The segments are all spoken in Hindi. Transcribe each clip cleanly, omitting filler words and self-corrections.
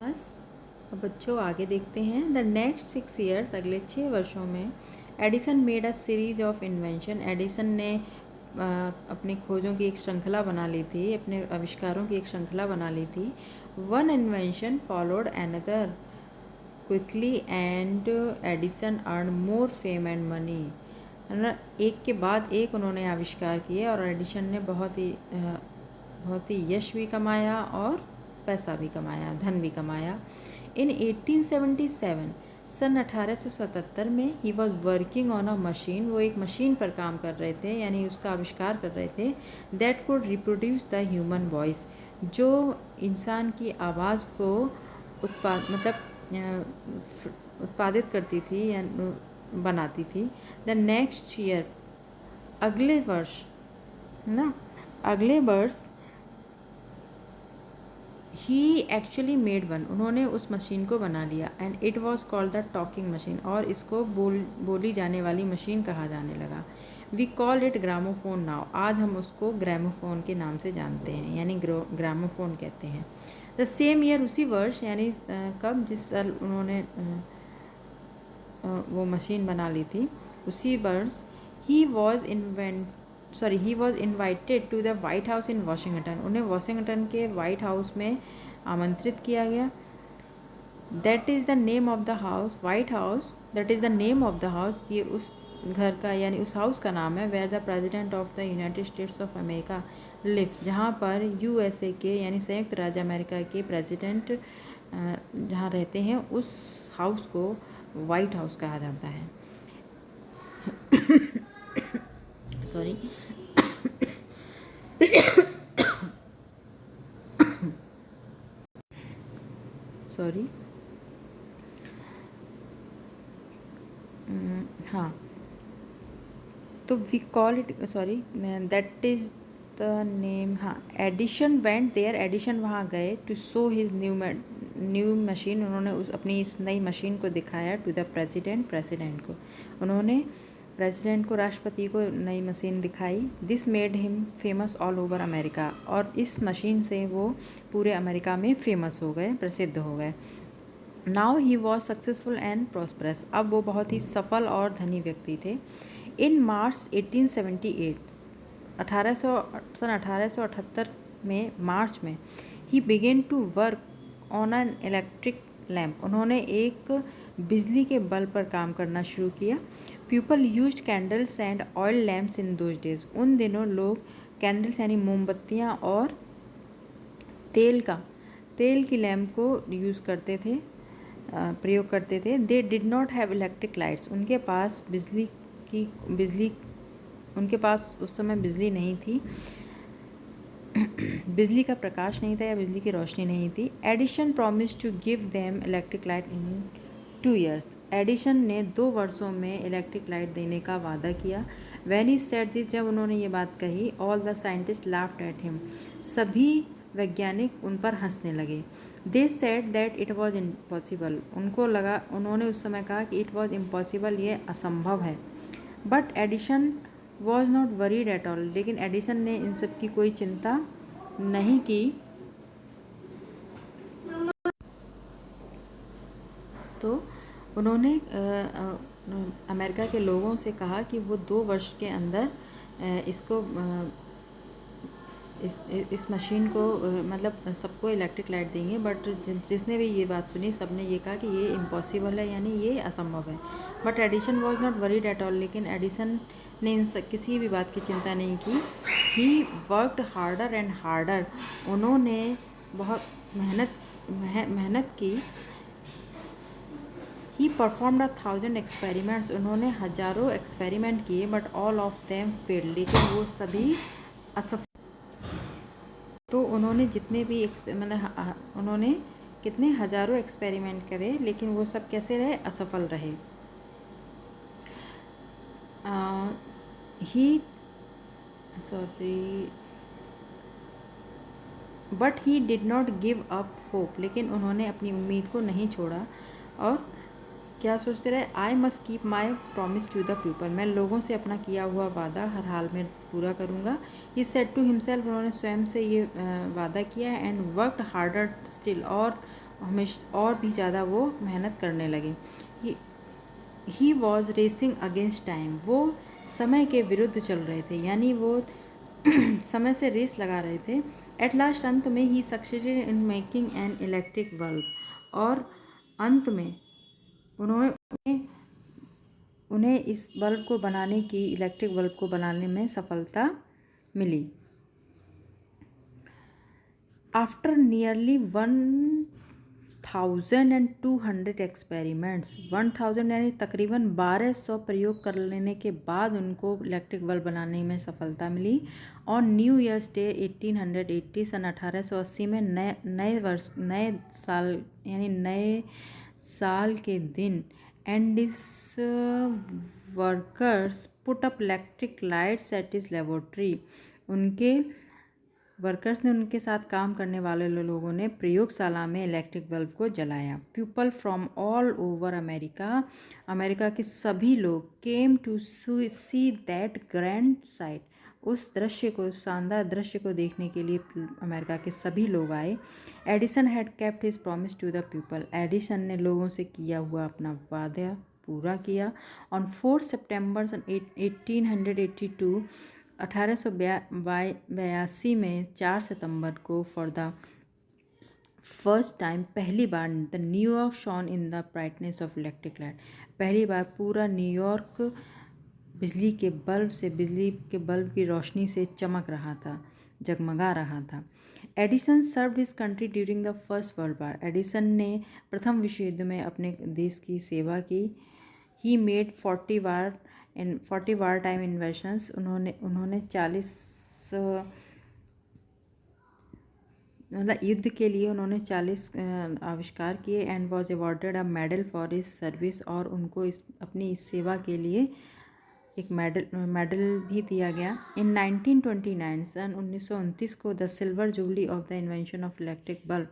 बस अब बच्चों आगे देखते हैं। द नेक्स्ट 6 ईयर्स, अगले 6 वर्षों में Edison made a series of invention. Edison ने अपनी खोजों की एक श्रृंखला बना ली थी, अपने आविष्कारों की एक श्रृंखला बना ली थी। One invention followed another quickly and Edison earn more fame and money. एक के बाद एक उन्होंने आविष्कार किए और एडिसन ने बहुत ही यश भी कमाया और पैसा भी कमाया, धन भी कमाया। इन 1877, सन 1877 में he was working on a machine. वो एक मशीन पर काम कर रहे थे, यानी उसका आविष्कार कर रहे थे। That could reproduce the human voice, जो इंसान की आवाज़ को उत्पादित करती थी या बनाती थी। द नेक्स्ट ईयर, अगले वर्ष ही एक्चुअली मेड वन, उन्होंने उस मशीन को बना लिया। And it was called the talking machine, और इसको बोली जाने वाली मशीन कहा जाने लगा। We call it gramophone now, आज हम उसको ग्रामोफोन के नाम से जानते हैं, यानी ग्रामोफोन कहते हैं। द सेम ईयर, उसी वर्ष, यानी कब, जिस साल उन्होंने वो मशीन बना ली थी, उसी वर्ष ही was invited to the white house in Washington. उन्हें वाशिंगटन के वाइट हाउस में आमंत्रित किया गया। That is the name of the house, white house, that is the name of the house, ये उस घर का यानी उस हाउस का नाम है। Where the president of the united states of America lives, जहाँ पर यूएसए के यानी संयुक्त राज्य अमेरिका के प्रेसिडेंट जहाँ रहते हैं, उस हाउस को वाइट हाउस कहा जाता है। सॉरी। हाँ, तो we call it, that is the name. हाँ, एडिशन वेंट देयर, एडिशन वहाँ गए to show his new machine, उन्होंने अपनी इस नई मशीन को दिखाया। टू द प्रेसिडेंट को, उन्होंने प्रेसिडेंट को, राष्ट्रपति को नई मशीन दिखाई। This made him famous all over America, और इस मशीन से वो पूरे अमेरिका में फेमस हो गए, प्रसिद्ध हो गए। Now he was successful and prosperous, अब वो बहुत ही सफल और धनी व्यक्ति थे। इन मार्च 1878, सन 1878 में, मार्च में, he began to work on an electric lamp, उन्होंने एक बिजली के बल्ब पर काम करना शुरू किया। People used candles and oil lamps in those days, उन दिनों लोग कैंडल्स यानी मोमबत्तियाँ और तेल की लैम्प को यूज़ करते थे, प्रयोग करते थे। They did not have electric lights, उनके पास उस समय बिजली नहीं थी, बिजली का प्रकाश नहीं था या बिजली की रोशनी नहीं थी। Edison promise to give them electric light in 2 years, Edison ने 2 वर्षों में इलेक्ट्रिक लाइट देने का वादा किया। व्हेन ही सेड दिस, जब उन्होंने ये बात कही, all the scientist laughed at him, सभी वैज्ञानिक उन पर हंसने लगे। They said that it was impossible, उन्होंने उस समय कहा कि इट वॉज इम्पॉसिबल, ये असंभव है। But Edison was not worried at all, लेकिन एडिसन ने इन सब की कोई चिंता नहीं की। तो उन्होंने अमेरिका के लोगों से कहा कि वो 2 वर्ष के अंदर इसको इस मशीन को मतलब सबको इलेक्ट्रिक लाइट देंगे। बट जिसने भी ये बात सुनी, सब ने ये कहा कि ये इम्पॉसिबल है, यानी ये असंभव है। But Edison was not worried at all, लेकिन एडिसन ने किसी भी बात की चिंता नहीं की। He worked harder and harder, उन्होंने बहुत मेहनत की। ही परफॉर्म्ड 1000 एक्सपेरिमेंट्स, उन्होंने हजारों एक्सपेरिमेंट किए। But all of them failed, लेकिन वो सभी असफल। तो उन्होंने जितने भी उन्होंने कितने हजारों एक्सपेरिमेंट करे, लेकिन वो सब कैसे रहे, असफल रहे। But he did not give up hope, लेकिन उन्होंने अपनी उम्मीद को नहीं छोड़ा। और क्या सोचते रहे, I must keep my promise to the people, मैं लोगों से अपना किया हुआ वादा हर हाल में पूरा करूँगा। ही सेड टू हिमसेल्फ, उन्होंने स्वयं से ये वादा किया। एंड वर्कड हार्डर स्टिल, और हमेशा और भी ज़्यादा वो मेहनत करने लगे। He was racing against time, वो समय के विरुद्ध चल रहे थे, यानी वो समय से रेस लगा रहे थे। एट लास्ट, अंत में ही succeeded in making an electric bulb, और अंत में उन्होंने उन्हें इस बल्ब को बनाने की, इलेक्ट्रिक बल्ब को बनाने में सफलता मिली। आफ्टर नियरली 1200 एक्सपेरिमेंट्स, 1000 यानी तकरीबन 1200 प्रयोग कर लेने के बाद उनको इलेक्ट्रिक बल्ब बनाने में सफलता मिली। और न्यू ईयर्स डे 1880, सन 1880 में नए साल यानी नए साल के दिन, and his workers put up electric lights at his laboratory, उनके वर्कर्स ने, उनके साथ काम करने वाले लोगों ने प्रयोगशाला में इलेक्ट्रिक बल्ब को जलाया। People from all over America, America के सभी लोग came to see that grand sight, उस दृश्य को, शानदार दृश्य को देखने के लिए अमेरिका के सभी लोग आए। Edison had kept his promise to the people, Edison ने लोगों से किया हुआ अपना वादा पूरा किया। ऑन 4 सितंबर 1882, 1882 में 4 सितंबर को, फॉर द फर्स्ट टाइम, पहली बार, the New York shone in the brightness of electric light, पहली बार पूरा न्यूयॉर्क बिजली के बल्ब की रोशनी से चमक रहा था, जगमगा रहा था। Edison served his country during the first world war, Edison ने प्रथम विश्व युद्ध में अपने देश की सेवा की। He made 40 war time inventions, उन्होंने 40 मतलब युद्ध के लिए उन्होंने 40 आविष्कार किए। And was awarded a medal for his service, और उनको अपनी इस सेवा के लिए एक मेडल भी दिया गया। इन 1929, सन 1929 को, the silver jubilee of the invention of electric bulb,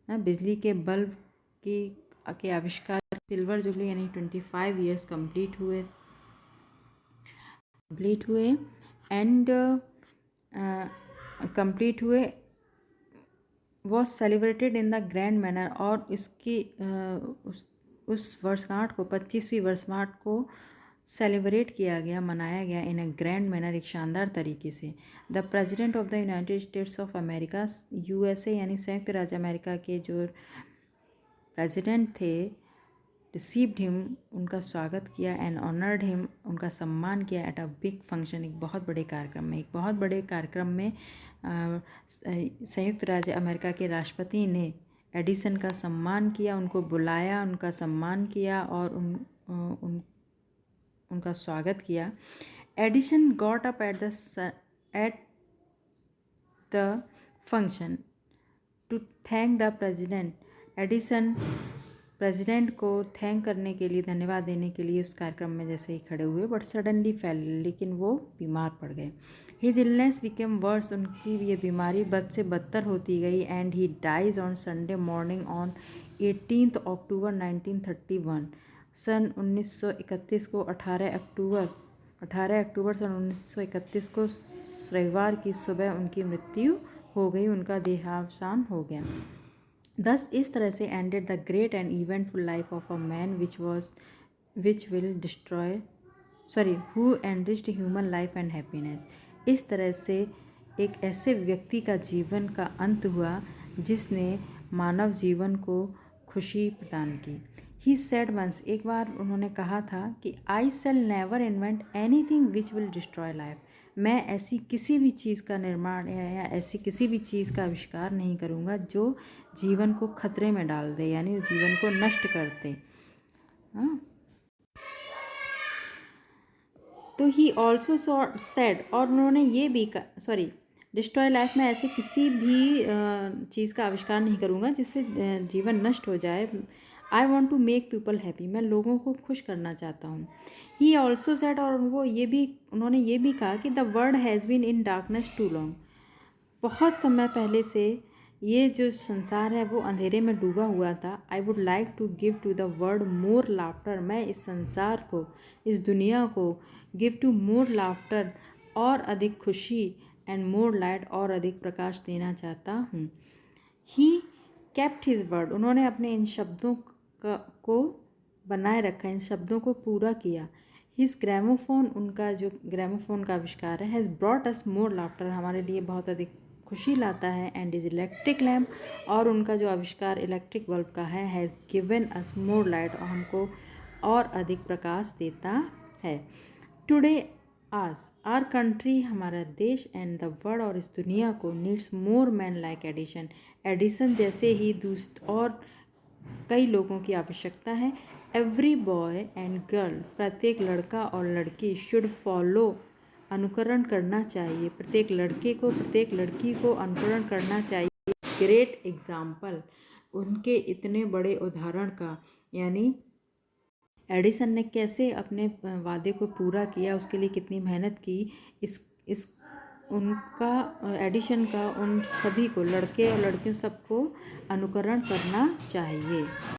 बिजली के बल्ब के आविष्कार, सिल्वर जुबली यानी 25 ईयर्स कंप्लीट हुए एंड कंप्लीट हुए, was celebrated in the grand manner, और इसकी उस वर्षगांठ को, 25वीं वर्षगांठ को सेलिब्रेट किया गया, मनाया गया इन अ ग्रैंड मैनर, एक शानदार तरीके से। The president of the united states of America, USA यानी संयुक्त राज्य अमेरिका के जो प्रेसिडेंट थे, रिसीव्ड हिम, उनका स्वागत किया, एंड ऑनर्ड हिम, उनका सम्मान किया, एट अ बिग फंक्शन, एक बहुत बड़े कार्यक्रम में संयुक्त राज्य अमेरिका के राष्ट्रपति ने एडिसन का सम्मान किया, उनको बुलाया, उनका सम्मान किया और उनका स्वागत किया। Edison got up at the function to thank the president, Edison president को थैंक करने के लिए, धन्यवाद देने के लिए उस कार्यक्रम में जैसे ही खड़े हुए, बट सडनली फेल, लेकिन वो बीमार पड़ गए। हिज इलनेस बिकेम वर्स, उनकी ये बीमारी बद से बदतर होती गई। And he dies on Sunday morning on 18 October 1931, सन 1931 को, 18 अक्टूबर सन 1931 को रविवार की सुबह उनकी मृत्यु हो गई, उनका देहावसान हो गया। Thus, इस तरह से ended the great and eventful life of a man who enriched human life and happiness. इस तरह से एक ऐसे व्यक्ति का जीवन का अंत हुआ जिसने मानव जीवन को खुशी प्रदान की। He said once, एक बार उन्होंने कहा था कि I shall never invent anything which will destroy life. मैं ऐसी किसी भी चीज़ का निर्माण या ऐसी किसी भी चीज़ का आविष्कार नहीं करूँगा जो जीवन को खतरे में डाल दे, यानी जीवन को नष्ट कर दे। हाँ, तो ही ऑल्सो सेड, और उन्होंने ये भी डिस्ट्रॉय लाइफ में ऐसे किसी भी चीज़ का आविष्कार नहीं करूँगा जिससे जीवन नष्ट हो जाए। I want to make people happy, मैं लोगों को खुश करना चाहता हूँ। ही ऑल्सो सेड, और उन्होंने ये भी कहा कि the world has been in darkness too long, बहुत समय पहले से ये जो संसार है वो अंधेरे में डूबा हुआ था। I would like to give to the world more laughter, मैं इस संसार को, इस दुनिया को, गिव टू मोर लाफ्टर, और अधिक खुशी, एंड मोर लाइट, और अधिक प्रकाश देना चाहता हूँ। ही केप्ट हिज वर्ड, उन्होंने अपने इन शब्दों को बनाए रखा, इन शब्दों को पूरा किया। हिज ग्रामोफोन, उनका जो ग्रामोफोन का आविष्कार है, has brought us more laughter, हमारे लिए बहुत अधिक खुशी लाता है। एंड इज इलेक्ट्रिक लैम्प, और उनका जो आविष्कार इलेक्ट्रिक बल्ब का है, has given us more light, और हमको और अधिक प्रकाश देता है। टुडे आज आर कंट्री, हमारा देश, एंड द वर्ल्ड, और इस दुनिया को, needs more man like Edison, Edison जैसे ही और कई लोगों की आवश्यकता है। एवरी बॉय एंड गर्ल, प्रत्येक लड़का और लड़की, शुड फॉलो, अनुकरण करना चाहिए, प्रत्येक लड़के को, प्रत्येक लड़की को अनुकरण करना चाहिए। ग्रेट एग्जाम्पल, उनके इतने बड़े उदाहरण का, यानी एडिसन ने कैसे अपने वादे को पूरा किया, उसके लिए कितनी मेहनत की, इस उनका एडिशन का उन सभी को, लड़के और लड़कियों सबको अनुकरण करना चाहिए।